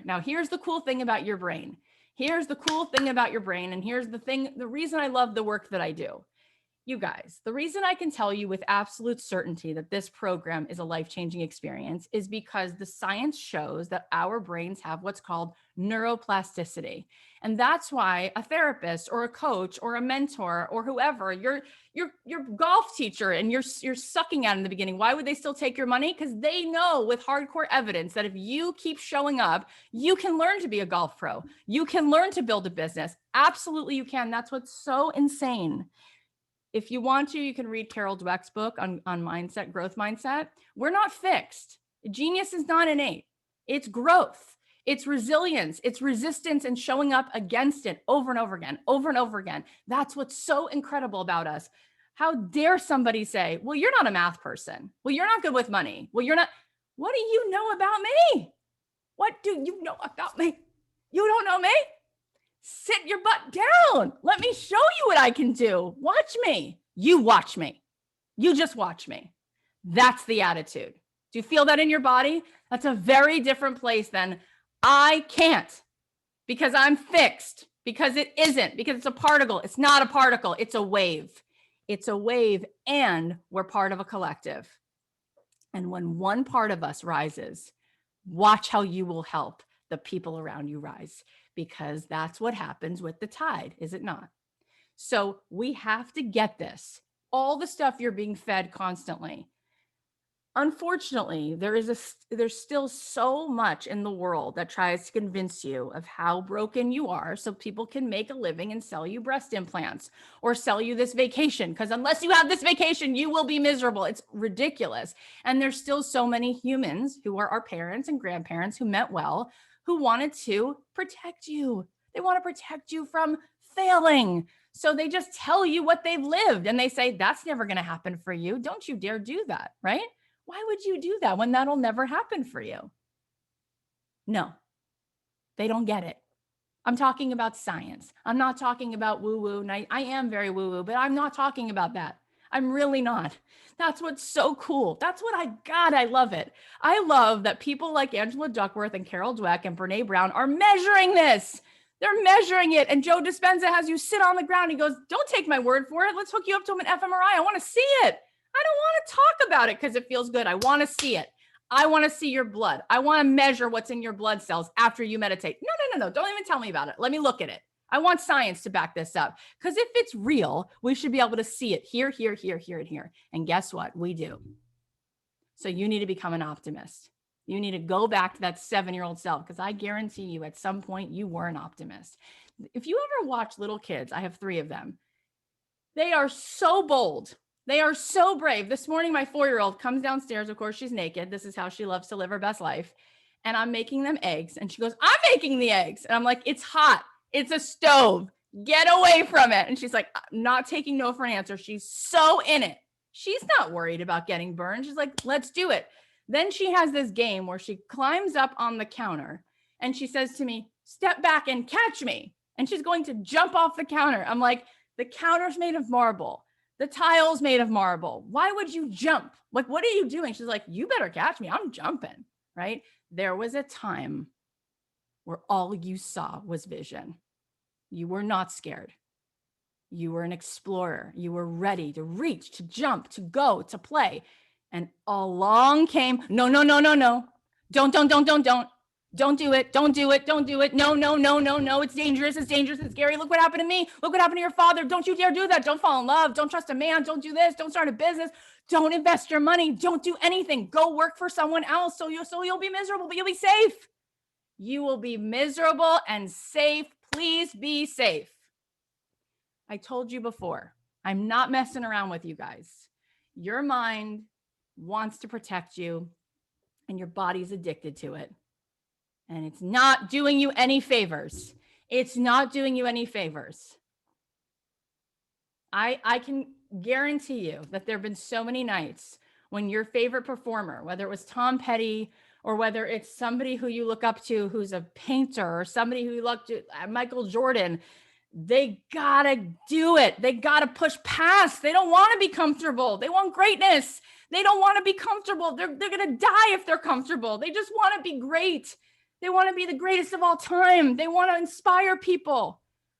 Now, here's the cool thing about your brain. Here's the cool thing about your brain. And here's the reason I love the work that I do. You guys, the reason I can tell you with absolute certainty that this program is a life-changing experience is because the science shows that our brains have what's called neuroplasticity. And that's why a therapist or a coach or a mentor or whoever, your golf teacher, and you're sucking at in the beginning, why would they still take your money? Because they know with hardcore evidence that if you keep showing up, you can learn to be a golf pro. You can learn to build a business. Absolutely you can. That's what's so insane. If you want to, you can read Carol Dweck's book on mindset, growth mindset. We're not fixed. Genius is not innate. It's growth. It's resilience. It's resistance and showing up against it over and over again, over and over again. That's what's so incredible about us. How dare somebody say, well, you're not a math person. Well, you're not good with money. Well, you're not. What do you know about me? What do you know about me? You don't know me? Sit your butt down. Let me show you what I can do. Watch me. You watch me. You just watch me. That's the attitude. Do you feel that in your body? That's a very different place than I can't because I'm fixed, because it isn't, because it's a particle. It's not a particle. It's a wave. It's a wave, and we're part of a collective. And when one part of us rises, watch how you will help the people around you rise, because that's what happens with the tide, is it not? So we have to get this. All the stuff you're being fed constantly. Unfortunately, there's still so much in the world that tries to convince you of how broken you are so people can make a living and sell you breast implants or sell you this vacation, because unless you have this vacation, you will be miserable. It's ridiculous. And there's still so many humans who are our parents and grandparents who meant well, who wanted to protect you. They want to protect you from failing. So they just tell you what they've lived and they say, that's never going to happen for you. Don't you dare do that, right? Why would you do that when that'll never happen for you? No, they don't get it. I'm talking about science. I'm not talking about woo-woo. And I am very woo-woo, but I'm not talking about that. I'm really not. That's what's so cool. That's what I love it. I love that people like Angela Duckworth and Carol Dweck and Brene Brown are measuring this. They're measuring it. And Joe Dispenza has you sit on the ground. He goes, don't take my word for it. Let's hook you up to an fMRI. I want to see it. I don't want to talk about it because it feels good. I want to see it. I want to see your blood. I want to measure what's in your blood cells after you meditate. No. Don't even tell me about it. Let me look at it. I want science to back this up, because if it's real, we should be able to see it here, and here. And guess what? We do. So you need to become an optimist. You need to go back to that 7-year-old self, because I guarantee you at some point you were an optimist. If you ever watch little kids, I have 3 of them. They are so bold. They are so brave. This morning, my 4-year-old comes downstairs. Of course, she's naked. This is how she loves to live her best life. And I'm making them eggs. And she goes, I'm making the eggs. And I'm like, it's hot. It's a stove. Get away from it. And she's like, I'm not taking no for an answer. She's so in it. She's not worried about getting burned. She's like, let's do it. Then she has this game where she climbs up on the counter and she says to me, step back and catch me. And she's going to jump off the counter. I'm like, the counter's made of marble. The tile's made of marble. Why would you jump? Like, what are you doing? She's like, you better catch me. I'm jumping, right? There was a time where all you saw was vision. You were not scared. You were an explorer. You were ready to reach, to jump, to go, to play. And along came, no. Don't do it. Don't do it. No. It's dangerous. It's scary. Look what happened to me. Look what happened to your father. Don't you dare do that. Don't fall in love. Don't trust a man. Don't do this. Don't start a business. Don't invest your money. Don't do anything. Go work for someone else so you'll be miserable, but you'll be safe. You will be miserable and safe. Please be safe. I told you before, I'm not messing around with you guys. Your mind wants to protect you and your body's addicted to it. And it's not doing you any favors. It's not doing you any favors. I can guarantee you that there have been so many nights when your favorite performer, whether it was Tom Petty or whether it's somebody who you look up to who's a painter or somebody who you look to, Michael Jordan, they gotta do it. They gotta push past. They don't want to be comfortable. They want greatness. They don't want to be comfortable. They're gonna die if they're comfortable. They just want to be great. They want to be the greatest of all time. They want to inspire people.